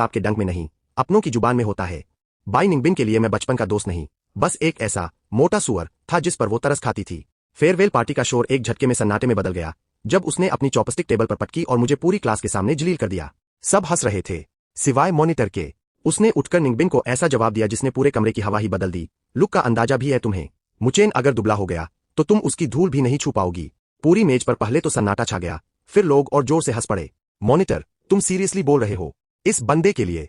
आफ्ताब के डंक में नहीं, अपनों की जुबान में होता है। बाई निंगबिन के लिए मैं बचपन का दोस्त नहीं, बस एक ऐसा मोटा सुअर था जिस पर वो तरस खाती थी। फेयरवेल पार्टी का शोर एक झटके में सन्नाटे में बदल गया जब उसने अपनी चॉपस्टिक टेबल पर पटकी और मुझे पूरी क्लास के सामने जलील कर दिया। सब हंस रहे थे, सिवाय मॉनिटर के। उसने उठकर निंगबिन को ऐसा जवाब दिया जिसने पूरे कमरे की हवा ही बदल दी। लुक का अंदाजा भी है तुम्हें। मुचेन अगर दुबला हो गया तो तुम उसकी धूल भी नहीं छू पाओगी। पूरी मेज पर पहले तो सन्नाटा छा गया, फिर लोग और जोर से हंस पड़े। मॉनिटर, तुम सीरियसली बोल रहे हो? इस बंदे के लिए?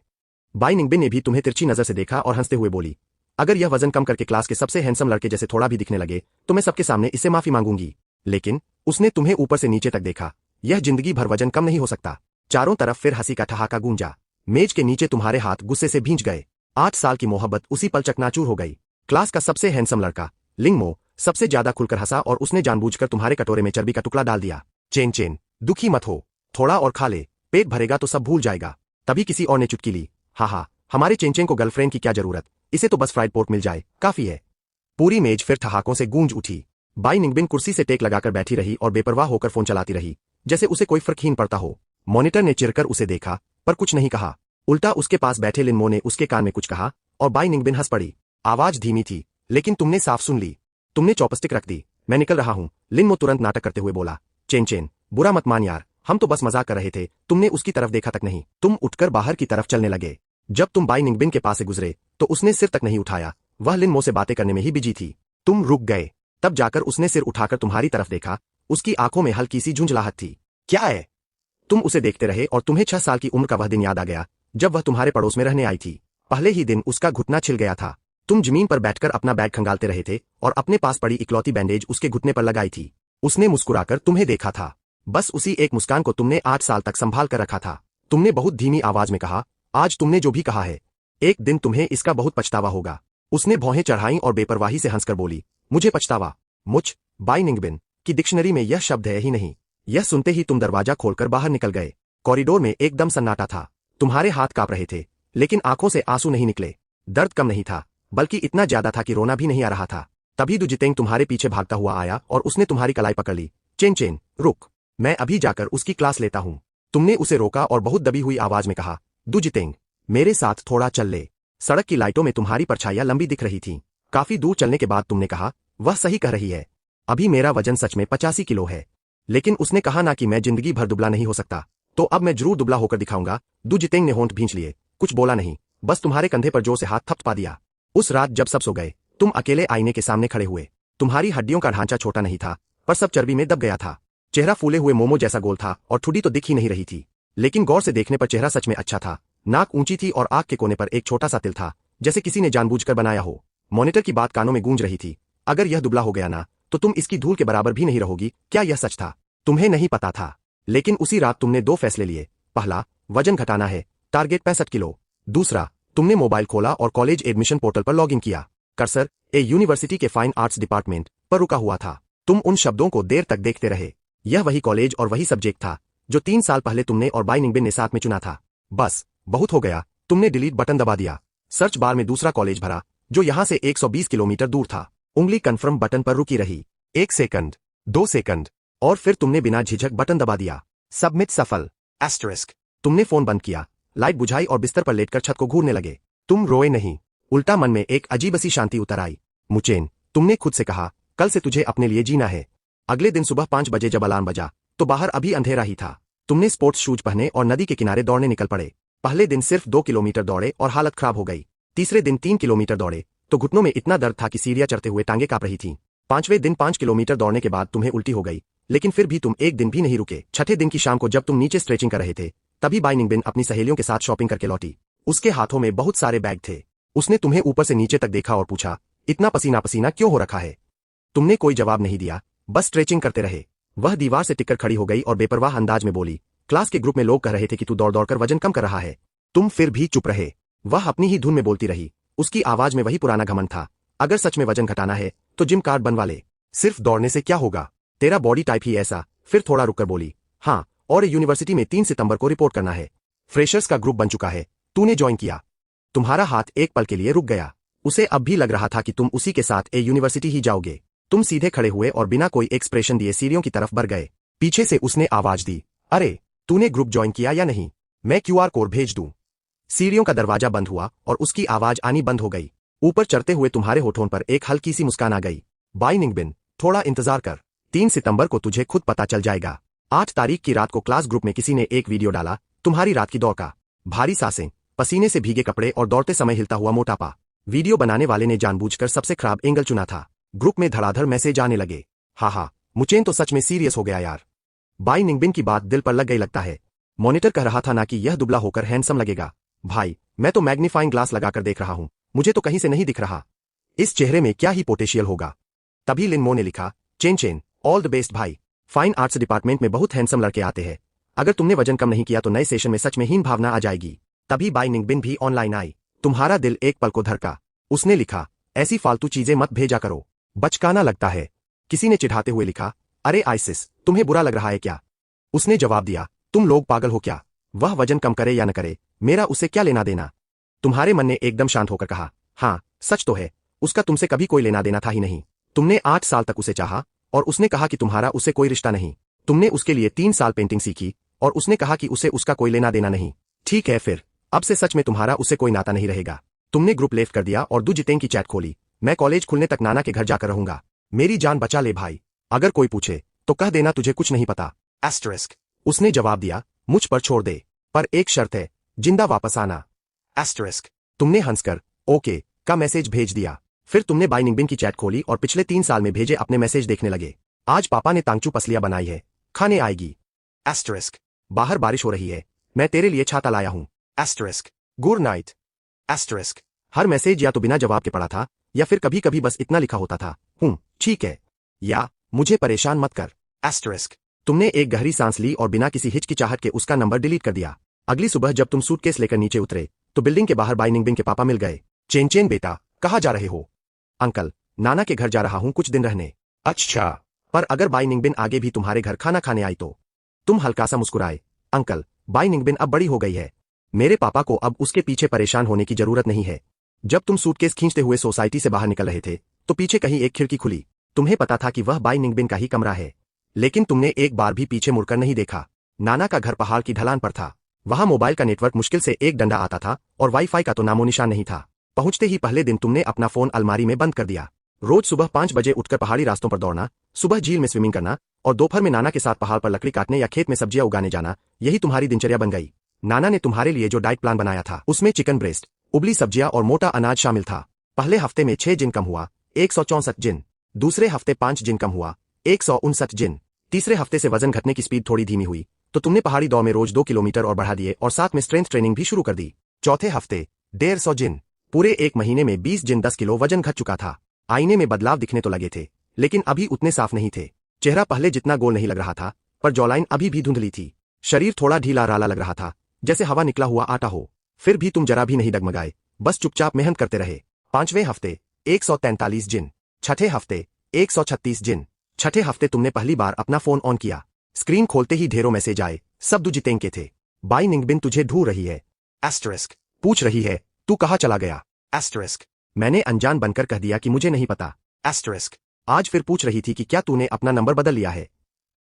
बाई निंगबिन ने भी तुम्हें तिरछी नजर से देखा और हंसते हुए बोली, अगर यह वजन कम करके क्लास के सबसे हैंडसम लड़के जैसे थोड़ा भी दिखने लगे तो मैं सबके सामने इससे माफी मांगूंगी। लेकिन उसने तुम्हें ऊपर से नीचे तक देखा। यह जिंदगी भर वजन कम नहीं हो सकता। चारों तरफ फिर हंसी का ठहाका गूंजा। मेज के नीचे तुम्हारे हाथ गुस्से से भींच गए। 8 साल की मोहब्बत उसी पल चकनाचूर हो गई। क्लास का सबसे हैंडसम लड़का लिंगमो सबसे ज्यादा खुलकर हंसा और उसने जानबूझकर तुम्हारे कटोरे में चर्बी का टुकड़ा डाल दिया। चेन चेन, दुखी मत हो, थोड़ा और खा ले, पेट भरेगा तो सब भूल जाएगा। तभी किसी और ने चुटकी ली, हा, हमारे चेंचेन को गर्लफ्रेंड की क्या जरूरत, इसे तो बस फ्राइड पोर्क मिल जाए काफी है। पूरी मेज फिर ठहाकों से गूंज उठी। बाई निंगबिन कुर्सी से टेक लगाकर बैठी रही और बेपरवाह होकर फोन चलाती रही, जैसे उसे कोई फर्क ही न पड़ता हो। मॉनिटर ने चिरकर उसे देखा पर कुछ नहीं कहा। उल्टा उसके पास बैठे लिनमो ने उसके कान में कुछ कहा और बाई निंगबिन हंस पड़ी। आवाज धीमी थी लेकिन तुमने साफ सुन ली। तुमने चॉपस्टिक रख दी। मैं निकल रहा हूं, लिनमो तुरंत नाटक करते हुए बोला। चेन, बुरा मत मान यार, हम तो बस मजाक कर रहे थे। तुमने उसकी तरफ देखा तक नहीं। तुम उठकर बाहर की तरफ चलने लगे। जब तुम बाई निंगबिन के पास से गुजरे तो उसने सिर तक नहीं उठाया। वह लिनमो से बातें करने में ही बिजी थी। तुम रुक गए, तब जाकर उसने सिर उठाकर तुम्हारी तरफ देखा। उसकी आंखों में हल्की सी झुंझलाहट थी। क्या है? तुम उसे देखते रहे और तुम्हें 6 साल की उम्र का वह दिन याद आ गया जब वह तुम्हारे पड़ोस में रहने आई थी। पहले ही दिन उसका घुटना छिल गया था। तुम जमीन पर बैठकर अपना बैग खंगालते रहे थे और अपने पास पड़ी इकलौती बैंडेज उसके घुटने पर लगाई थी। उसने मुस्कुराकर तुम्हें देखा था। बस उसी एक मुस्कान को तुमने 8 साल तक संभाल कर रखा था। तुमने बहुत धीमी आवाज में कहा, आज तुमने जो भी कहा है, एक दिन तुम्हें इसका बहुत पछतावा होगा। उसने भौहें चढ़ाई और बेपरवाही से हंसकर बोली, मुझे पछतावा? मुझ बाई निंगबिन की डिक्शनरी में यह शब्द है ही नहीं। यह सुनते ही तुम दरवाजा खोलकर बाहर निकल गए। कॉरिडोर में एकदम सन्नाटा था। तुम्हारे हाथ कांप रहे थे लेकिन आंखों से आंसू नहीं निकले। दर्द कम नहीं था, बल्कि इतना ज्यादा था कि रोना भी नहीं आ रहा था। तभी दुजितेंग तुम्हारे पीछे भागता हुआ आया और उसने तुम्हारी कलाई पकड़ ली। चेन, रुक, मैं अभी जाकर उसकी क्लास लेता हूं। तुमने उसे रोका और बहुत दबी हुई आवाज में कहा, दुजितेंग, मेरे साथ थोड़ा चल ले। सड़क की लाइटों में तुम्हारी परछाइयां लंबी दिख रही थीं। काफी दूर चलने के बाद तुमने कहा, वह सही कह रही है, अभी मेरा वजन सच में 85 किलो है। लेकिन उसने कहा ना कि मैं जिंदगी भर दुबला नहीं हो सकता, तो अब मैं जरूर दुबला होकर दिखाऊंगा। दुजितेंग ने होंठ भींच लिए, कुछ बोला नहीं, बस तुम्हारे कंधे पर जोर से हाथ थपथपा दिया। उस रात जब सब सो गए, तुम अकेले आईने के सामने खड़े हुए। तुम्हारी हड्डियों का ढांचा छोटा नहीं था, पर सब चर्बी में दब गया था। चेहरा फूले हुए मोमो जैसा गोल था और ठुड्डी तो दिख ही नहीं रही थी। लेकिन गौर से देखने पर चेहरा सच में अच्छा था। नाक ऊंची थी और आंख के कोने पर एक छोटा सा तिल था, जैसे किसी ने जानबूझकर बनाया हो। मॉनिटर की बात कानों में गूंज रही थी, अगर यह दुबला हो गया ना तो तुम इसकी धूल के बराबर भी नहीं रहोगी। क्या यह सच था? तुम्हें नहीं पता था, लेकिन उसी रात तुमने 2 फैसले लिए। पहला, वजन घटाना है, टारगेट 65 किलो। दूसरा, तुमने मोबाइल खोला और कॉलेज एडमिशन पोर्टल पर लॉगिन किया। कर्सर ए यूनिवर्सिटी के फाइन आर्ट्स डिपार्टमेंट पर रुका हुआ था। तुम उन शब्दों को देर तक देखते रहे। यह वही कॉलेज और वही सब्जेक्ट था जो 3 साल पहले तुमने और बाई निंगबिन ने साथ में चुना था। बस, बहुत हो गया। तुमने डिलीट बटन दबा दिया। सर्च बार में दूसरा कॉलेज भरा जो यहां से 120 किलोमीटर दूर था। उंगली कन्फर्म बटन पर रुकी रही। 1 सेकंड, 2 सेकंड, और फिर तुमने बिना झिझक बटन दबा दिया। सबमिट सफल। एस्टरिस्क। तुमने फोन बंद किया, लाइट बुझाई और बिस्तर पर लेटकर छत को घूरने लगे। तुम रोए नहीं, उल्टा मन में एक अजीब सी शांति उतर आई। मुचेन, तुमने खुद से कहा, कल से तुझे अपने लिए जीना है। अगले दिन सुबह 5 बजे जब अलार्म बजा तो बाहर अभी अंधेरा ही था। तुमने स्पोर्ट्स शूज पहने और नदी के किनारे दौड़ने निकल पड़े। पहले दिन सिर्फ 2 किलोमीटर दौड़े और हालत खराब हो गई। तीसरे दिन 3 किलोमीटर दौड़े तो घुटनों में इतना दर्द था कि सीढ़ियां चढ़ते हुए टांगे कांप रही थीं। 5वें दिन 5 किलोमीटर दौड़ने के बाद तुम्हें उल्टी हो गई, लेकिन फिर भी तुम एक दिन भी नहीं रुके। छठे दिन की शाम को जब तुम नीचे स्ट्रेचिंग कर रहे थे, तभी बाई निंगबिन अपनी सहेलियों के साथ शॉपिंग करके लौटी। उसके हाथों में बहुत सारे बैग थे। उसने तुम्हें ऊपर से नीचे तक देखा और पूछा, इतना पसीना पसीना क्यों हो रखा है? तुमने कोई जवाब नहीं दिया, बस स्ट्रेचिंग करते रहे। वह दीवार से टिककर खड़ी हो गई और बेपरवाह अंदाज में बोली, क्लास के ग्रुप में लोग कह रहे थे कि तू दौड़ दौड़कर वजन कम कर रहा है। तुम फिर भी चुप रहे। वह अपनी ही धुन में बोलती रही। उसकी आवाज में वही पुराना घमंड था, अगर सच में वजन घटाना है तो जिम कार्ड बनवा ले। सिर्फ दौड़ने से क्या होगा? तेरा बॉडी टाइप ही ऐसा। फिर थोड़ा रुककर बोली, हाँ, और यूनिवर्सिटी में 3 सितंबर को रिपोर्ट करना है। फ्रेशर्स का ग्रुप बन चुका है, तूने ज्वाइन किया। तुम्हारा हाथ एक पल के लिए रुक गया। उसे अब भी लग रहा था कि तुम उसी के साथ यूनिवर्सिटी ही जाओगे। तुम सीधे खड़े हुए और बिना कोई एक्सप्रेशन दिए सीढ़ियों की तरफ बढ़ गए। पीछे से उसने आवाज दी, अरे, तूने ग्रुप ज्वाइन किया या नहीं? मैं QR कोड भेज दूं। सीढ़ियों का दरवाजा बंद हुआ और उसकी आवाज आनी बंद हो गई। ऊपर चढ़ते हुए तुम्हारे होठों पर एक हल्की सी मुस्कान आ गई। बाय निंगबिन, थोड़ा इंतजार कर, 3 सितंबर को तुझे खुद पता चल जाएगा। 8 तारीख की रात को क्लास ग्रुप में किसी ने एक वीडियो डाला, तुम्हारी रात की दौड़ का। भारी सांसें, पसीने से भीगे कपड़े और दौड़ते समय हिलता हुआ मोटापा। वीडियो बनाने वाले ने जानबूझकर सबसे खराब एंगल चुना था। ग्रुप में धड़ाधड़ मैसेज आने लगे। हाँ, मुचेन तो सच में सीरियस हो गया यार। बाय निंगबिन की बात दिल पर लग गई लगता है। मॉनिटर कह रहा था ना कि यह दुबला होकर हैंडसम लगेगा। भाई, मैं तो मैग्नीफाइंग ग्लास लगाकर देख रहा हूं, मुझे तो कहीं से नहीं दिख रहा। इस चेहरे में क्या ही पोटेंशियल होगा। तभी लिन मो ने लिखा, चेन, ऑल द बेस्ट भाई। फाइन आर्ट्स डिपार्टमेंट में बहुत हैंडसम लड़के आते हैं। अगर तुमने वजन कम नहीं किया तो नए सेशन में सच में हीन भावना आ जाएगी। तभी बाय निंगबिन भी ऑनलाइन आई। तुम्हारा दिल एक पल को धड़का। उसने लिखा, ऐसी फालतू चीजें मत भेजा करो, बचकाना लगता है। किसी ने चिढ़ाते हुए लिखा, अरे आइसिस, तुम्हें बुरा लग रहा है क्या? उसने जवाब दिया, तुम लोग पागल हो क्या? वह वजन कम करे या न करे, मेरा उसे क्या लेना देना? तुम्हारे मन ने एकदम शांत होकर कहा, हाँ सच तो है, उसका तुमसे कभी कोई लेना देना था ही नहीं। तुमने 8 साल तक उसे चाहा और उसने कहा कि तुम्हारा उसे कोई रिश्ता नहीं। तुमने उसके लिए 3 साल पेंटिंग सीखी और उसने कहा कि उसे उसका कोई लेना देना नहीं। ठीक है फिर, अब से सच में तुम्हारा उसे कोई नाता नहीं रहेगा। तुमने ग्रुप लेफ्ट कर दिया और दू जितेंग की चैट खोली। मैं कॉलेज खुलने तक नाना के घर जाकर रहूंगा। मेरी जान बचा ले भाई, अगर कोई पूछे तो कह देना तुझे कुछ नहीं पता। एस्टरिस्क। उसने जवाब दिया, मुझ पर छोड़ दे, पर एक शर्त है, जिंदा वापस आना। एस्टरिस्क। तुमने हंसकर ओके का मैसेज भेज दिया। फिर तुमने बाय निंगबिन की चैट खोली और पिछले 3 साल में भेजे अपने मैसेज देखने लगे। आज पापा ने तांगचू पसलियां बनाई है, खाने आएगी। एस्टरिस्क। बाहर बारिश हो रही है, मैं तेरे लिए छाता लाया हूं। एस्टरिस्क। Good night. एस्टरिस्क। हर मैसेज या तो बिना जवाब के पड़ा था या फिर कभी कभी बस इतना लिखा होता था, ठीक है, या मुझे परेशान मत कर। एस्टरिस्क। तुमने एक गहरी सांस ली और बिना किसी हिचकिचाहट के उसका नंबर डिलीट कर दिया। अगली सुबह जब तुम सूटकेस लेकर नीचे उतरे तो बिल्डिंग के बाहर बाय निंगबिन के पापा मिल गए। चेन बेटा, कहाँ जा रहे हो? अंकल, नाना के घर जा रहा हूं कुछ दिन रहने। अच्छा, पर अगर बाय निंगबिन आगे भी तुम्हारे घर खाना खाने आई तो? तुम हल्का सा मुस्कुराए। अंकल, बाय निंगबिन अब बड़ी हो गई है, मेरे पापा को अब उसके पीछे परेशान होने की जरूरत नहीं है। जब तुम सूटकेस खींचते हुए सोसाइटी से बाहर निकल रहे थे तो पीछे कहीं एक खिड़की खुली। तुम्हें पता था कि वह बाय निंगबिन का ही कमरा है, लेकिन तुमने एक बार भी पीछे मुड़कर नहीं देखा। नाना का घर पहाड़ की ढलान पर था। वहां मोबाइल का नेटवर्क मुश्किल से एक डंडा आता था और वाईफाई का तो नामो निशान नहीं था। पहुंचते ही पहले दिन तुमने अपना फोन अलमारी में बंद कर दिया। रोज सुबह 5 बजे उठकर पहाड़ी रास्तों पर दौड़ना, सुबह झील में स्विमिंग करना और दोपहर में नाना के साथ पहाड़ पर लकड़ी काटने या खेत में सब्जियां उगाने जाना, यही तुम्हारी दिनचर्या बन गई। नाना ने तुम्हारे लिए जो डाइट प्लान बनाया था उसमें चिकन ब्रेस्ट, उबली सब्जियां और मोटा अनाज शामिल था। पहले हफ्ते में 6 जिन कम हुआ, 164 जिन। दूसरे हफ्ते 5 जिन कम हुआ, 159 जिन। तीसरे हफ्ते से वजन घटने की स्पीड थोड़ी धीमी हुई तो तुमने पहाड़ी दौड़ में रोज 2 किलोमीटर और बढ़ा दिए और साथ में स्ट्रेंथ ट्रेनिंग भी शुरू कर दी। चौथे हफ्ते 150 जिन। पूरे एक महीने में 20 जिन 10 किलो वजन घट चुका था। आईने में बदलाव दिखने तो लगे थे, लेकिन अभी उतने साफ नहीं थे। चेहरा पहले जितना गोल नहीं लग रहा था, पर जॉलाइन अभी भी धुंधली थी। शरीर थोड़ा ढीला राला लग रहा था, जैसे हवा निकला हुआ आटा हो। फिर भी तुम जरा भी नहीं डगमगाए, बस चुपचाप मेहनत करते रहे। 5वें हफ्ते 143 जिन। छठे हफ्ते 136 जिन। छठे हफ्ते तुमने पहली बार अपना फोन ऑन किया। स्क्रीन खोलते ही ढेरों मैसेज आए, सब दू जितेंग के थे। बाय निंगबिन तुझे ढूंढ रही है। एस्टरिस्क। पूछ रही है, तू कहाँ चला गया? एस्टरिस्क। मैंने अनजान बनकर कह दिया कि मुझे नहीं पता। एस्टरिस्क। आज फिर पूछ रही थी कि क्या तूने अपना नंबर बदल लिया है?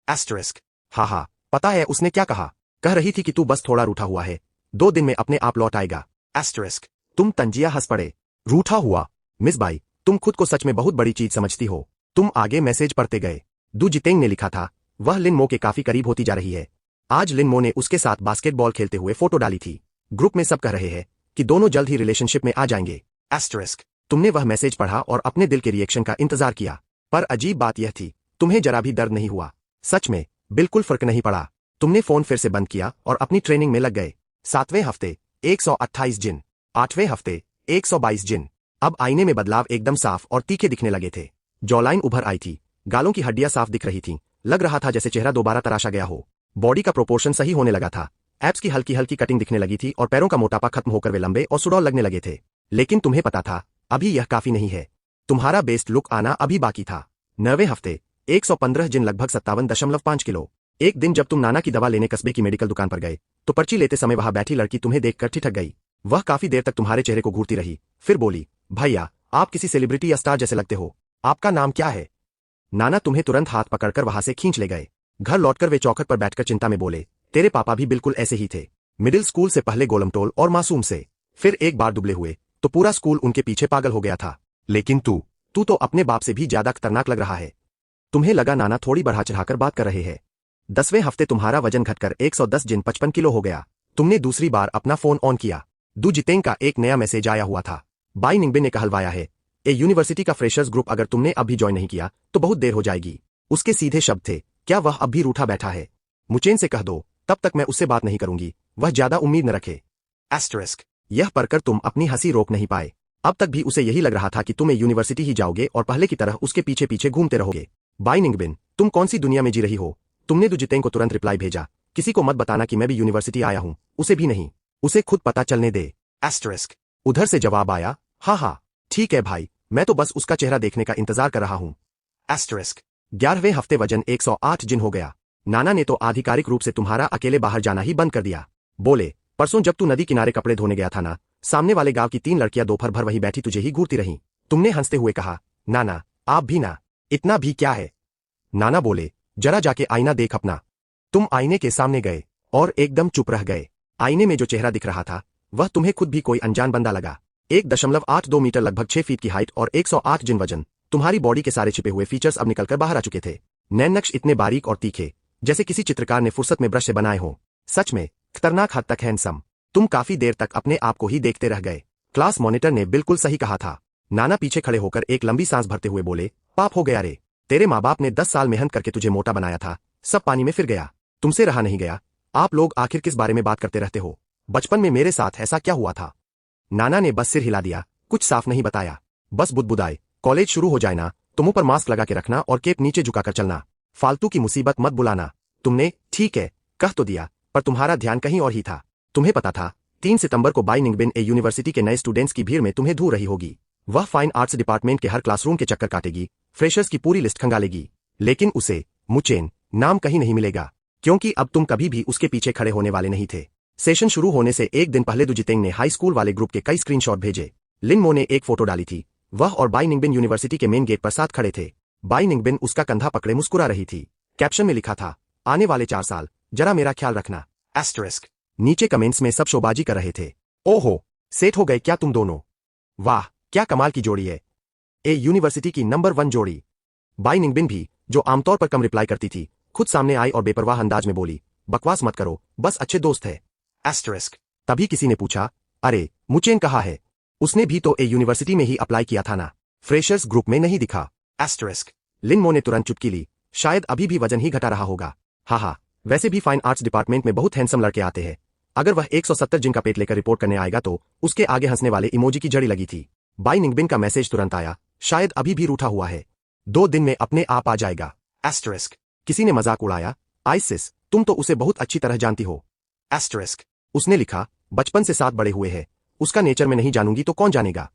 एस्टरिस्क। हाँ, पता है उसने क्या कहा। कह रही थी कि तू बस थोड़ा रूठा हुआ है, 2 दिन में अपने आप लौट आएगा। एस्टरिस्क। तुम तंजिया हंस पड़े। रूठा हुआ? मिस बाई, तुम खुद को सच में बहुत बड़ी चीज समझती हो। तुम आगे मैसेज पढ़ते गए। दू जितेंग ने लिखा था, वह लिन मो के काफी करीब होती जा रही है। आज लिन मो ने उसके साथ बास्केटबॉल खेलते हुए फोटो डाली थी। ग्रुप में सब कह रहे हैं कि दोनों जल्द ही रिलेशनशिप में आ जाएंगे। एस्टरिस्क। तुमने वह मैसेज पढ़ा और अपने दिल के रिएक्शन का इंतजार किया, पर अजीब बात यह थी, तुम्हें जरा भी दर्द नहीं हुआ। सच में, बिल्कुल फर्क नहीं पड़ा। तुमने फोन फिर से बंद किया और अपनी ट्रेनिंग में लग गए। 7वें हफ्ते 128 जिन। 8वें हफ्ते 122 जिन। अब आईने में बदलाव एकदम साफ और तीखे दिखने लगे थे। जॉलाइन उभर आई थी, गालों की हड्डियां साफ दिख रही थीं, लग रहा था जैसे चेहरा दोबारा तराशा गया हो। बॉडी का प्रोपोर्शन सही होने लगा था, एब्स की हल्की हल्की कटिंग दिखने लगी थी और पैरों का मोटापा खत्म होकर वे लंबे और सुडौल लगने लगे थे। लेकिन तुम्हें पता था, अभी यह काफी नहीं है। तुम्हारा बेस्ट लुक आना अभी बाकी था। 9वें हफ्ते 115 जिन, लगभग 57.5 किलो। एक दिन जब तुम नाना की दवा लेने कस्बे की मेडिकल दुकान पर गए तो पर्ची लेते समय वहां बैठी लड़की तुम्हें देखकर ठिठक गई। वह काफी देर तक तुम्हारे चेहरे को घूरती रही, फिर बोली, भैया आप किसी सेलिब्रिटी या स्टार जैसे लगते हो, आपका नाम क्या है? नाना तुम्हें तुरंत हाथ पकड़कर वहां से खींच ले गए। घर लौटकर वे चौखट पर बैठकर चिंता में बोले, तेरे पापा भी बिल्कुल ऐसे ही थे। मिडिल स्कूल से पहले गोलमटोल और मासूम से, फिर एक बार दुबले हुए तो पूरा स्कूल उनके पीछे पागल हो गया था। लेकिन तू तो अपने बाप से भी ज्यादा खतरनाक लग रहा है। तुम्हें लगा नाना थोड़ी बढ़ा चढ़ाकर बात कर रहे हैं। 10वें हफ्ते तुम्हारा वजन घटकर 110 जिन 55 किलो हो गया। तुमने दूसरी बार अपना फोन ऑन किया। दू जितेंग का एक नया मैसेज आया हुआ था। बाई निंगबिन ने कहलवाया है, ए यूनिवर्सिटी का फ्रेशर्स ग्रुप अगर तुमने अब भी ज्वाइन नहीं किया तो बहुत देर हो जाएगी। उसके सीधे शब्द थे, क्या वह अब भी रूठा बैठा है? मुचेन से कह दो, तब तक मैं उससे बात नहीं करूंगी, वह ज्यादा उम्मीद न रखे। एस्टरिस्क, यह पढ़कर तुम अपनी हंसी रोक नहीं पाए। अब तक भी उसे यही लग रहा था कि तुम यूनिवर्सिटी ही जाओगे और पहले की तरह उसके पीछे पीछे घूमते रहोगे। बाई निंगबिन, तुम कौन सी दुनिया में जी रही हो? तुमने दू जितेंग को तुरंत रिप्लाई भेजा, किसी को मत बताना कि मैं भी यूनिवर्सिटी आया हूं, उसे भी नहीं, उसे खुद पता चलने दे। एस्टरिस्क, उधर से जवाब आया, हाँ, ठीक है भाई, मैं तो बस उसका चेहरा देखने का इंतजार कर रहा हूं। एस्टरिस्क, 11वें हफ्ते वजन 108 जिन हो गया। नाना ने तो आधिकारिक रूप से तुम्हारा अकेले बाहर जाना ही बंद कर दिया। बोले, परसों जब तू नदी किनारे कपड़े धोने गया था ना, सामने वाले गांव की 3 लड़कियां दोपहर भर वहीं बैठी तुझे ही घूरती रहीं। तुमने हंसते हुए कहा, नाना आप भी ना, इतना भी क्या है? नाना बोले, जरा जाके आईना देख अपना। तुम आईने के सामने गए और एकदम चुप रह गए। आईने में जो चेहरा दिख रहा था वह तुम्हें खुद भी कोई अनजान बंदा लगा। 1.82 मीटर लगभग 6 फीट की हाइट और 108 जिन वजन। तुम्हारी बॉडी के सारे छिपे हुए फीचर्स अब निकलकर बाहर आ चुके थे। नैन नक्श इतने बारीक और तीखे जैसे किसी चित्रकार ने फुर्सत में ब्रश से बनाए हो। सच में खतरनाक हद तक हैंडसम। तुम काफी देर तक अपने आप को ही देखते रह गए। क्लास मॉनिटर ने बिल्कुल सही कहा था। नाना पीछे खड़े होकर एक लंबी सांस भरते हुए बोले, पाप हो गया रे। तेरे माँ बाप ने 10 साल मेहनत करके तुझे मोटा बनाया था, सब पानी में फिर गया। तुमसे रहा नहीं गया। आप लोग आखिर किस बारे में बात करते रहते हो? बचपन में मेरे साथ ऐसा क्या हुआ था? नाना ने बस सिर हिला दिया, कुछ साफ नहीं बताया। बस बुदबुदाए, कॉलेज शुरू हो जाए ना तो मुंह पर मास्क लगा के रखना और केप नीचे झुकाकर चलना। फालतू की मुसीबत मत बुलाना। तुमने ठीक है कह तो दिया, पर तुम्हारा ध्यान कहीं और ही था। तुम्हें पता था 3 सितंबर को बाई निंगबिन ए यूनिवर्सिटी के नए स्टूडेंट्स की भीड़ में तुम्हें धू रही होगी। वह फाइन आर्ट्स डिपार्टमेंट के हर क्लासरूम के चक्कर काटेगी, फ्रेशर्स की पूरी लिस्ट खंगालेगी, लेकिन उसे मुचेन नाम कहीं नहीं मिलेगा, क्योंकि अब तुम कभी भी उसके पीछे खड़े होने वाले नहीं थे। सेशन शुरू होने से एक दिन पहले दू जितेंग ने हाई स्कूल वाले ग्रुप के कई स्क्रीनशॉट भेजे। लिन मो ने एक फोटो डाली थी। वह और बाई निंगबिन यूनिवर्सिटी के मेन गेट पर साथ खड़े थे। बाई निंगबिन उसका कंधा पकड़े मुस्कुरा रही थी। कैप्शन में लिखा था, आने वाले 4 साल जरा मेरा ख्याल रखना। एस्टरिस्क, नीचे कमेंट्स में सब शोबाजी कर रहे थे। ओहो, सेट हो गए क्या तुम दोनों? वाह, क्या कमाल की जोड़ी है। ए यूनिवर्सिटी की नंबर 1 जोड़ी। बाई निंगबिन भी, जो आमतौर पर कम रिप्लाई करती थी, खुद सामने आई और बेपरवाह अंदाज में बोली, बकवास मत करो, बस अच्छे दोस्त है। एस्टरिस्क, तभी किसी ने पूछा, अरे मुचेन कहाँ है? उसने भी तो ए यूनिवर्सिटी में ही अप्लाई किया था ना, फ्रेशर्स ग्रुप में नहीं दिखा। एस्टरिस्क, लिन मो ने तुरंत चुटकी ली, शायद अभी भी वजन ही घटा रहा होगा। हाँ, वैसे भी फाइन आर्ट्स डिपार्टमेंट में बहुत हैंडसम लड़के आते हैं। अगर वह 170 जिन का पेट लेकर रिपोर्ट करने आएगा तो उसके आगे हंसने वाले इमोजी की जड़ी लगी थी। बाई निंगबिन का मैसेज तुरंत आया, शायद अभी भी रूठा हुआ है, 2 दिन में अपने आप आ जाएगा। एस्टरिस्क, किसी ने मजाक उड़ाया, आइसिस तुम तो उसे बहुत अच्छी तरह जानती हो। एस्टरिस्क, उसने लिखा, बचपन से साथ बड़े हुए हैं, उसका नेचर में नहीं जानूंगी तो कौन जानेगा।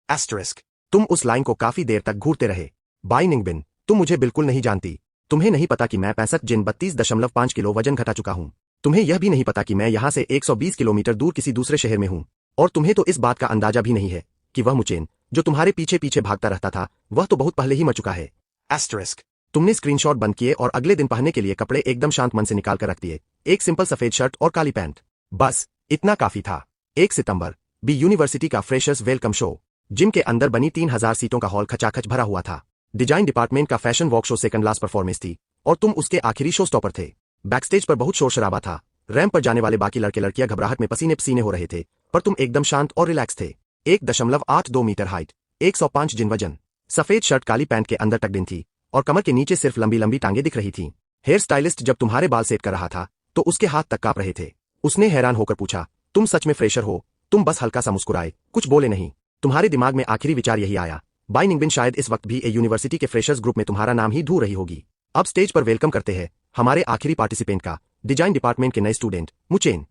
एस्टरिस्क, तुम उस लाइन को काफी देर तक घूरते रहे। बाई निंगबिन, तुम मुझे बिल्कुल नहीं जानती। तुम्हें नहीं पता कि मैं 65 जिन 32.5 किलो वजन घटा चुका हूं। तुम्हें यह भी नहीं पता कि मैं यहां से 120 किलोमीटर दूर किसी दूसरे शहर में हूं। और तुम्हें तो इस बात का अंदाजा भी नहीं है कि वह मुचेन जो तुम्हारे पीछे पीछे भागता रहता था वह तो बहुत पहले ही मर चुका है। एस्टरिस्क, तुमने स्क्रीनशॉट बंद किए और अगले दिन पहनने के लिए कपड़े एकदम शांत मन से निकाल कर रख दिए। एक सिंपल सफेद शर्ट और काली पैंट, बस इतना काफी था। 1 सितंबर, बी यूनिवर्सिटी का फ्रेशर्स वेलकम शो। जिम के अंदर बनी 3000 सीटों का हॉल खचाखच भरा हुआ था। डिजाइन डिपार्टमेंट का fashion walk show second last performance थी और तुम उसके आखिरी शो स्टॉपर थे। बैकस्टेज पर बहुत शोर शराबा था। रैंप पर जाने वाले बाकी लड़के लड़कियां घबराहट में पसीने पसीने हो रहे थे, पर तुम एकदम शांत और रिलैक्स थे। 1.82 मीटर हाइट, 105 जिन वजन, सफेद शर्ट काली पैंट के अंदर टक्ड इन थी और कमर के नीचे सिर्फ लंबी लंबी टांगे दिख रही थीं। हेयर स्टाइलिस्ट जब तुम्हारे बाल सेट कर रहा था तो उसके हाथ तक कांप रहे थे। उसने हैरान होकर पूछा, तुम सच में फ्रेशर हो? तुम बस हल्का सा मुस्कुराए, कुछ बोले नहीं। तुम्हारे दिमाग में आखिरी विचार यही आया, बाई निंगबिन शायद इस वक्त भी ए यूनिवर्सिटी के फ्रेशर्स ग्रुप में तुम्हारा नाम ही धू रही होगी। अब स्टेज पर वेलकम करते हैं हमारे आखिरी पार्टिसिपेंट का, डिजाइन डिपार्टमेंट के नए स्टूडेंट मुचेन।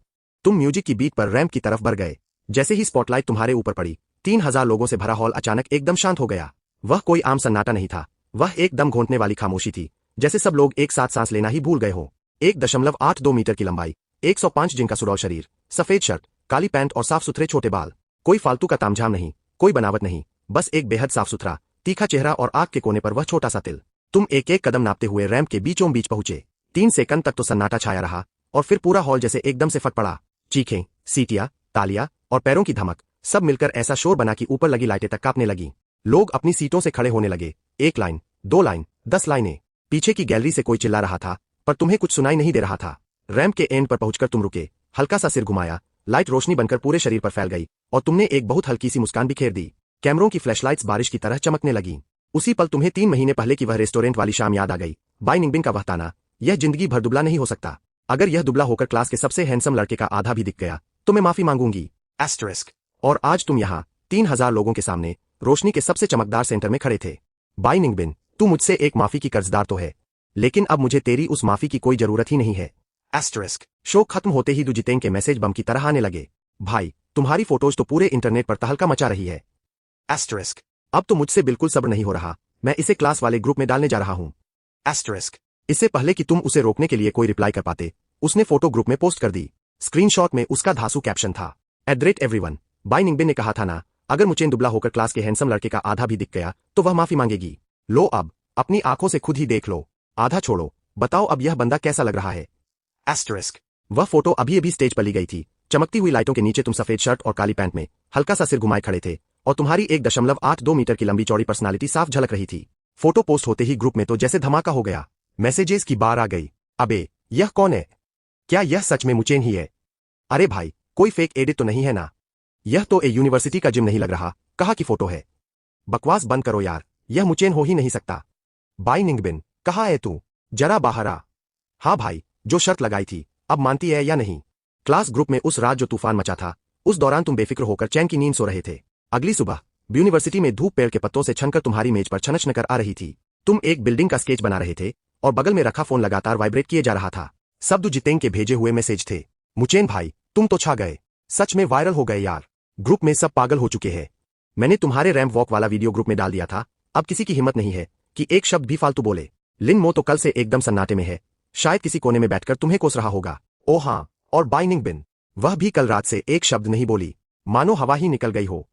तुम म्यूजिक की बीट पर रैंप की तरफ बढ़ गए। जैसे ही स्पॉटलाइट तुम्हारे ऊपर पड़ी, 3000 लोगों से भरा हॉल अचानक एकदम शांत हो गया। वह कोई आम सन्नाटा नहीं था, वह एक दम घोंटने वाली खामोशी थी, जैसे सब लोग एक साथ सांस लेना ही भूल गए हो। 1.82 मीटर की लंबाई, 105 जिन का सुडौल शरीर, सफेद शर्ट, काली पैंट और साफ सुथरे छोटे बाल। कोई फालतू का तामझाम नहीं, कोई बनावट नहीं, बस एक बेहद साफ सुथरा तीखा चेहरा और आंख के कोने पर वह छोटा सा तिल। तुम एक एक कदम नापते हुए रैंप के बीचों बीच पहुंचे। 3 सेकंड तक तो सन्नाटा छाया रहा और फिर पूरा हॉल जैसे एकदम से फट पड़ा। चीखें, सीटियां, तालियां और पैरों की धमक सब मिलकर ऐसा शोर बना कि ऊपर लगी लाइटें तक कांपने लगी। लोग अपनी सीटों से खड़े होने लगे। 1 लाइन, 2 लाइन, 10 लाइनें। पीछे की गैलरी से कोई चिल्ला रहा था, पर तुम्हें कुछ सुनाई नहीं दे रहा था। रैंप के एंड पर पहुंचकर तुम रुके, हल्का सा सिर घुमाया, लाइट रोशनी बनकर पूरे शरीर पर फैल गई और तुमने एक बहुत हल्की सी मुस्कान बिखेर दी। कैमरों की फ्लैशलाइट्स बारिश की तरह चमकने लगी। उसी पल तुम्हें 3 महीने पहले की वह रेस्टोरेंट वाली शाम याद आ गई। बाई निंगबिन का वह ताना, यह जिंदगी भर दुबला नहीं हो सकता। अगर यह दुबला होकर क्लास के सबसे हैंडसम लड़के का आधा भी दिख गया तो मैं माफी मांगूंगी। एस्टरिस्क। और आज तुम यहाँ 3000 लोगों के सामने रोशनी के सबसे चमकदार सेंटर में खड़े थे। बाई निंगबिन, तू मुझसे एक माफी की कर्जदार तो है, लेकिन अब मुझे तेरी उस माफी की कोई जरूरत ही नहीं है। एस्टरिस्क। शो खत्म होते ही दुजितेंग के मैसेज बम की तरह आने लगे। भाई, तुम्हारी फोटोज तो पूरे इंटरनेट पर तहलका मचा रही है। एस्टरिस्क। अब तो मुझसे बिल्कुल सब्र नहीं हो रहा, मैं इसे क्लास वाले ग्रुप में डालने जा रहा हूं। एस्टरिस्क। इससे पहले कि तुम उसे रोकने के लिए कोई रिप्लाई कर पाते, उसने फोटो ग्रुप में पोस्ट कर दी। स्क्रीनशॉट में उसका धांसू कैप्शन था, @everyone। बाई निंगबिन ने कहा था ना, अगर मुचेन दुबला होकर क्लास के हैंडसम लड़के का आधा भी दिख गया तो वह माफी मांगेगी। लो अब, अपनी आंखों से खुद ही देख लो। आधा छोड़ो, बताओ अब यह बंदा कैसा लग रहा है। एस्टरिस्क। वह फोटो अभी अभी स्टेज पर ली गई थी। चमकती हुई लाइटों के नीचे तुम सफेद शर्ट और काली पैंट में हल्का सा सिर घुमाए खड़े थे और तुम्हारी 1.82 मीटर की लंबी चौड़ी पर्सनालिटी साफ झलक रही थी। फोटो पोस्ट होते ही ग्रुप में तो जैसे धमाका हो गया। मैसेजेस की बार आ गई। अबे, यह कौन है? क्या यह सच में मुचेन ही है? अरे भाई, कोई फेक एडिट तो नहीं है ना? यह तो ए यूनिवर्सिटी का जिम नहीं लग रहा, कहा की फोटो है। बकवास बंद करो यार, यह मुचेन हो ही नहीं सकता। बाई निंगबिन, कहाँ है तू? जरा बाहर आ। हाँ भाई, जो शर्त लगाई थी, अब मानती है या नहीं? क्लास ग्रुप में उस रात जो तूफान मचा था, उस दौरान तुम बेफिक्र होकर चैन की नींद सो रहे थे। अगली सुबह यूनिवर्सिटी में धूप पेड़ के पत्तों से छनकर तुम्हारी मेज पर छनछन कर आ रही थी। तुम एक बिल्डिंग का स्केच बना रहे थे और बगल में रखा फोन लगातार वाइब्रेट किए जा रहा था। सब दुजितेंग के भेजे हुए मैसेज थे। मुचेन भाई, तुम तो छा गए, सच में वायरल हो गए यार। ग्रुप में सब पागल हो चुके हैं। मैंने तुम्हारे रैंप वॉक वाला वीडियो ग्रुप में डाल दिया था, अब किसी की हिम्मत नहीं है कि एक शब्द भी फालतू बोले। लिन मो तो कल से एकदम सन्नाटे में है, शायद किसी कोने में बैठकर तुम्हें कोस रहा होगा। ओ हाँ, और बाई निंगबिन, वह भी कल रात से एक शब्द नहीं बोली, मानो हवा ही निकल गई हो।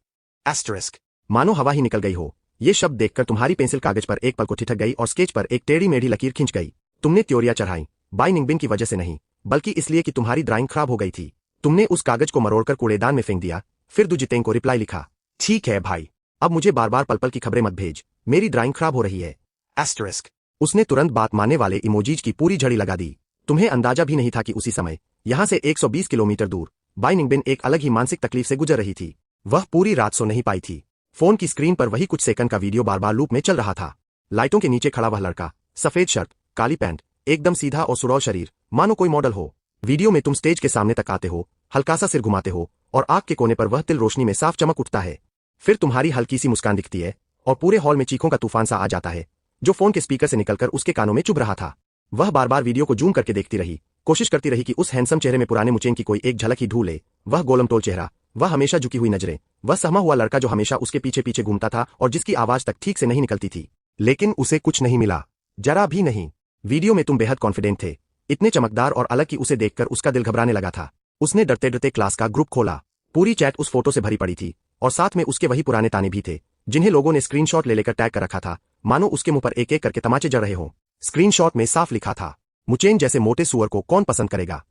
एस्टरिस्क। मानो हवा ही निकल गई हो, ये शब्द देखकर तुम्हारी पेंसिल कागज पर एक पल को ठिठक गई और स्केच पर एक टेढ़ी मेढ़ी लकीर खिंच गई। तुमने त्योरियां चढ़ाई, बाई निंगबिन की वजह से नहीं, बल्कि इसलिए कि तुम्हारी ड्राइंग खराब हो गई थी। तुमने उस कागज को मरोड़कर कूड़ेदान में फेंक दिया, फिर दुजितेंग को रिप्लाई लिखा, ठीक है भाई, अब मुझे बार बार पल पल की खबरें मत भेज, मेरी ड्राइंग खराब हो रही है। एस्टरिस्क। उसने तुरंत बात मानने वाले इमोजीज की पूरी झड़ी लगा दी। तुम्हें अंदाजा भी नहीं था कि उसी समय यहां से 120 किलोमीटर दूर बाई निंगबिन एक अलग ही मानसिक तकलीफ से गुजर रही थी। वह पूरी रात सो नहीं पाई थी। फोन की स्क्रीन पर वही कुछ सेकंड का वीडियो बार बार लूप में चल रहा था। लाइटों के नीचे खड़ा वह लड़का, सफेद शर्ट, काली पैंट, एकदम सीधा और सुडौल शरीर, मानो कोई मॉडल हो। वीडियो में तुम स्टेज के सामने तक आते हो, हल्का सा सिर घुमाते हो और आंख के कोने पर वह तिल रोशनी में साफ चमक उठता है। फिर तुम्हारी हल्की सी मुस्कान दिखती है और पूरे हॉल में चीखों का तूफान सा आ जाता है, जो फोन के स्पीकर से निकलकर उसके कानों में चुभ रहा था। वह बार बार वीडियो को जूम करके देखती रही, कोशिश करती रही कि उस हैंडसम चेहरे में पुराने मुचेन की कोई एक झलक ही ढूंढ ले। वह गोलमटोल चेहरा, वह हमेशा झुकी हुई नजरें, वह सहमा हुआ लड़का जो हमेशा उसके पीछे पीछे घूमता था और जिसकी आवाज तक ठीक से नहीं निकलती थी। लेकिन उसे कुछ नहीं मिला, जरा भी नहीं। वीडियो में तुम बेहद कॉन्फिडेंट थे, इतने चमकदार और अलग कि उसे देखकर उसका दिल घबराने लगा था। उसने डरते डरते क्लास का ग्रुप खोला। पूरी चैट उस फोटो से भरी पड़ी थी और साथ में उसके वही पुराने ताने भी थे, जिन्हें लोगों ने स्क्रीनशॉट ले लेकर टैग कर रखा था, मानो उसके मुंह पर एक एक करके तमाचे जड़ रहे हों। स्क्रीनशॉट में साफ लिखा था, मुचेन जैसे मोटे सुअर को कौन पसंद करेगा?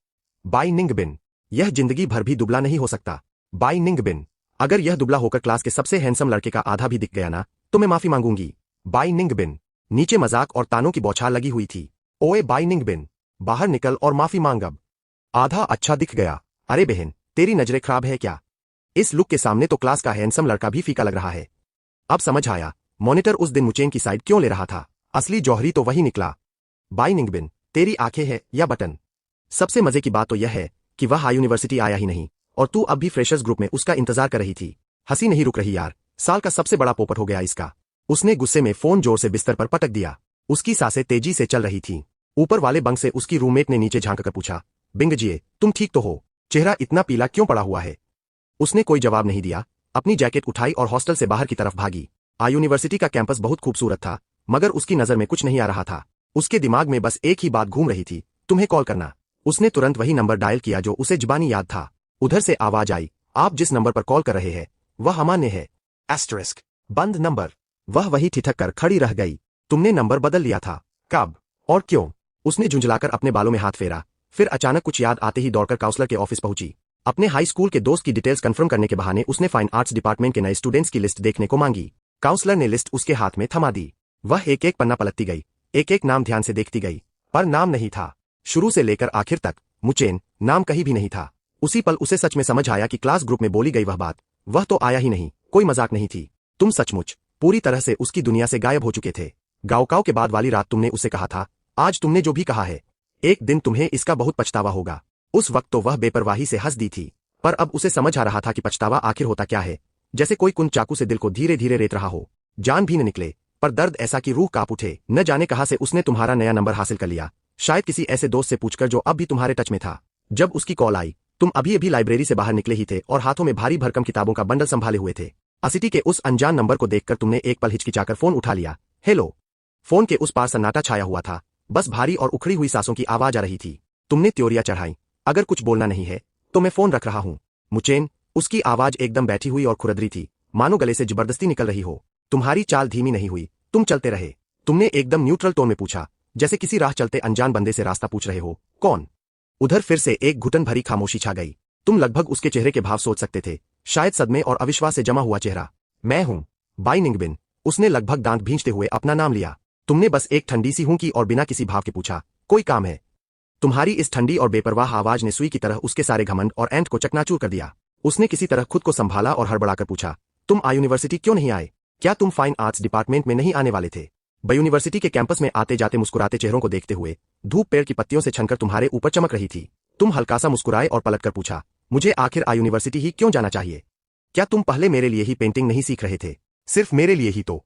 बाई निंगबिन, यह जिंदगी भर भी दुबला नहीं हो सकता। बाई निंगबिन, अगर यह दुबला होकर क्लास के सबसे हैंडसम लड़के का आधा भी दिख गया ना, तो मैं माफी मांगूंगी। बाई निंगबिन। नीचे मजाक और तानों की बौछार लगी हुई थी। ओए बाई निंगबिन, बाहर निकल और माफी मांग अब। आधा अच्छा दिख गया। अरे बहन, तेरी नजरें खराब है क्या? इस लुक के सामने तो क्लास का हैंडसम लड़का भी फीका लग रहा है। अब समझ आया, मॉनिटर उस दिन मुचेन की साइड क्यों ले रहा था। असली जौहरी तो वही निकला। बाई निंगबिन, तेरी आंखें हैं या बटन? सबसे मजे की बात तो यह है कि वह यूनिवर्सिटी आया ही नहीं और तू अब भी फ्रेशर्स ग्रुप में उसका इंतजार कर रही थी। हंसी नहीं रुक रही यार, साल का सबसे बड़ा पोपट हो गया इसका। उसने गुस्से में फोन जोर से बिस्तर पर पटक दिया। उसकी सांसें तेजी से चल रही थीं। ऊपर वाले बंक से उसकी रूममेट ने नीचे झांक कर पूछा, बिंगजिए, तुम ठीक तो हो? चेहरा इतना पीला क्यों पड़ा हुआ है? उसने कोई जवाब नहीं दिया, अपनी जैकेट उठाई और हॉस्टल से बाहर की तरफ भागी। यूनिवर्सिटी का कैंपस बहुत खूबसूरत था, मगर उसकी नजर में कुछ नहीं आ रहा था। उसके दिमाग में बस एक ही बात घूम रही थी, तुम्हें कॉल करना। उसने तुरंत वही नंबर डायल किया जो उसे जुबानी याद था। उधर से आवाज आई, आप जिस नंबर पर कॉल कर रहे हैं वह अमान्य है। एस्टरिस्क। बंद नंबर। वह वही ठिठक कर खड़ी रह गई। तुमने नंबर बदल लिया था? कब और क्यों? उसने झुंझलाकर अपने बालों में हाथ फेरा, फिर अचानक कुछ याद आते ही दौड़कर काउंसलर के ऑफिस पहुंची। अपने हाई स्कूल के दोस्त की डिटेल्स कंफर्म करने के बहाने उसने फाइन आर्ट्स डिपार्टमेंट के नए स्टूडेंट्स की लिस्ट देखने को मांगी। काउंसलर ने लिस्ट उसके हाथ में थमा दी। वह एक एक पन्ना पलटती गई, एक एक नाम ध्यान से देखती गई, पर नाम नहीं था। शुरू से लेकर आखिर तक मुचेन नाम कहीं भी नहीं था। उसी पल उसे सच में समझ आया कि क्लास ग्रुप में बोली गई वह बात, वह तो आया ही नहीं, कोई मजाक नहीं थी। तुम सचमुच पूरी तरह से उसकी दुनिया से गायब हो चुके थे। गाओकाओ के बाद वाली रात तुमने उसे कहा था, आज तुमने जो भी कहा है, एक दिन तुम्हें इसका बहुत पछतावा होगा। उस वक्त तो वह बेपरवाही से हंस दी थी, पर अब उसे समझ आ रहा था कि पछतावा आखिर होता क्या है। जैसे कोई कुंद चाकू से दिल को धीरे धीरे रेत रहा हो, जान भी न निकले, पर दर्द ऐसा कि रूह कांप उठे। न जाने कहां से उसने तुम्हारा नया नंबर हासिल कर लिया, शायद किसी ऐसे दोस्त से पूछकर जो अब भी तुम्हारे टच में था। जब उसकी कॉल आई, तुम अभी अभी लाइब्रेरी से बाहर निकले ही थे और हाथों में भारी भरकम किताबों का बंडल संभाले हुए थे। असिटी के उस अनजान नंबर को देखकर तुमने एक पल हिचकिचाकर फोन उठा लिया। हेलो। फोन के उस पार सन्नाटा छाया हुआ था, बस भारी और उखड़ी हुई सांसों की आवाज आ रही थी। तुमने त्योरियां चढ़ाई, अगर कुछ बोलना नहीं है तो मैं फोन रख रहा हूं। मुचेन, उसकी आवाज एकदम बैठी हुई और खुरदरी थी, मानो गले से जबरदस्ती निकल रही हो। तुम्हारी चाल धीमी नहीं हुई, तुम चलते रहे। तुमने एकदम न्यूट्रल टोन में पूछा, जैसे किसी राह चलते अनजान बंदे से रास्ता पूछ रहे हो। कौन? उधर फिर से एक घुटन भरी खामोशी छा गई। तुम लगभग उसके चेहरे के भाव सोच सकते थे, शायद सदमे और अविश्वास से जमा हुआ चेहरा। मैं हूं, बाई निंगबिन। उसने लगभग दांत भींचते हुए अपना नाम लिया। तुमने बस एक ठंडी सी हूं की और बिना किसी भाव के पूछा, कोई काम है? तुम्हारी इस ठंडी और बेपरवाह आवाज ने सुई की तरह उसके सारे घमंड और एंट को चकनाचूर कर दिया। उसने किसी तरह खुद को संभाला और हड़बड़ाकर पूछा, तुम यूनिवर्सिटी क्यों नहीं आए? क्या तुम फाइन आर्ट्स डिपार्टमेंट में नहीं आने वाले थे? यूनिवर्सिटी के कैंपस में आते जाते मुस्कुराते चेहरों को देखते हुए धूप पेड़ की पत्तियों से छनकर तुम्हारे ऊपर चमक रही थी। तुम हल्का सा मुस्कुराए और पलटकर पूछा, मुझे आखिर यूनिवर्सिटी ही क्यों जाना चाहिए? क्या तुम पहले मेरे लिए ही पेंटिंग नहीं सीख रहे थे? सिर्फ मेरे लिए ही तो?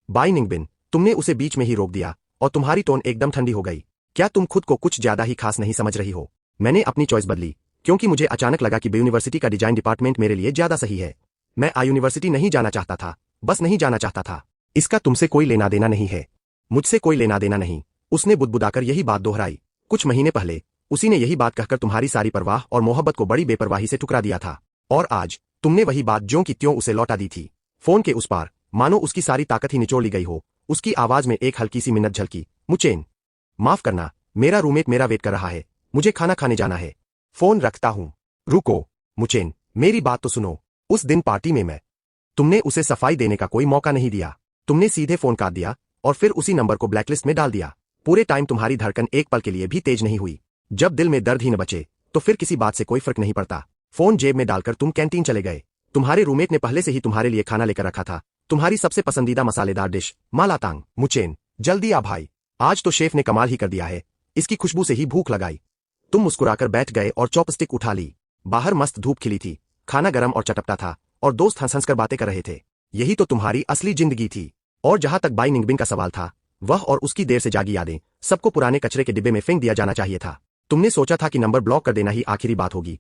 बाई निंगबिन, तुमने उसे बीच में ही रोक दिया और तुम्हारी टोन एकदम ठंडी हो गई। क्या तुम खुद को कुछ ज्यादा ही खास नहीं समझ रही हो? मैंने अपनी चॉइस बदली क्योंकि मुझे अचानक लगा कि यूनिवर्सिटी का डिजाइन डिपार्टमेंट मेरे लिए ज्यादा सही है। मैं यूनिवर्सिटी नहीं जाना चाहता था, बस नहीं जाना चाहता था। इसका तुमसे कोई लेना देना नहीं है, मुझसे कोई लेना देना नहीं। उसने बुदबुदाकर यही बात दोहराई। कुछ महीने पहले उसी ने यही बात कहकर तुम्हारी सारी परवाह और मोहब्बत को बड़ी बेपरवाही से ठुकरा दिया था, और आज तुमने वही बात ज्यों की त्यों उसे लौटा दी थी। फोन के उस पार मानो उसकी सारी ताकत ही निचोड़ ली गई हो। उसकी आवाज में एक हल्की सी मिन्नत झलकी, मुचेन, माफ करना, मेरा रूममेट मेरा वेट कर रहा है, मुझे खाना खाने जाना है। फोन रखता हूं। रुको, मुचेन, मेरी बात तो सुनो। उस दिन पार्टी में तुमने उसे सफाई देने का कोई मौका नहीं दिया। तुमने सीधे फोन काट दिया और फिर उसी नंबर को ब्लैकलिस्ट में डाल दिया। पूरे टाइम तुम्हारी धड़कन एक पल के लिए भी तेज नहीं हुई। जब दिल में दर्द ही न बचे तो फिर किसी बात से कोई फर्क नहीं पड़ता। फोन जेब में डालकर तुम कैंटीन चले गए। तुम्हारे रूममेट ने पहले से ही तुम्हारे लिए खाना लेकर रखा था, तुम्हारी सबसे पसंदीदा मसालेदार डिश मालातांग। मुचेन, जल्दी आ भाई, आज तो शेफ ने कमाल ही कर दिया है, इसकी खुशबू से ही भूख लगाई। तुम मुस्कुराकर बैठ गए और चॉपस्टिक उठा ली। बाहर मस्त धूप खिली थी, खाना गर्म और चटपटा था और दोस्त हंस हंस कर बातें कर रहे थे। यही तो तुम्हारी असली जिंदगी थी। और जहां तक बाई निंगबिन का सवाल था, वह और उसकी देर से जागी यादें सबको पुराने कचरे के डिब्बे में फेंक दिया जाना चाहिए था। तुमने सोचा था कि नंबर ब्लॉक कर देना ही आखिरी बात होगी,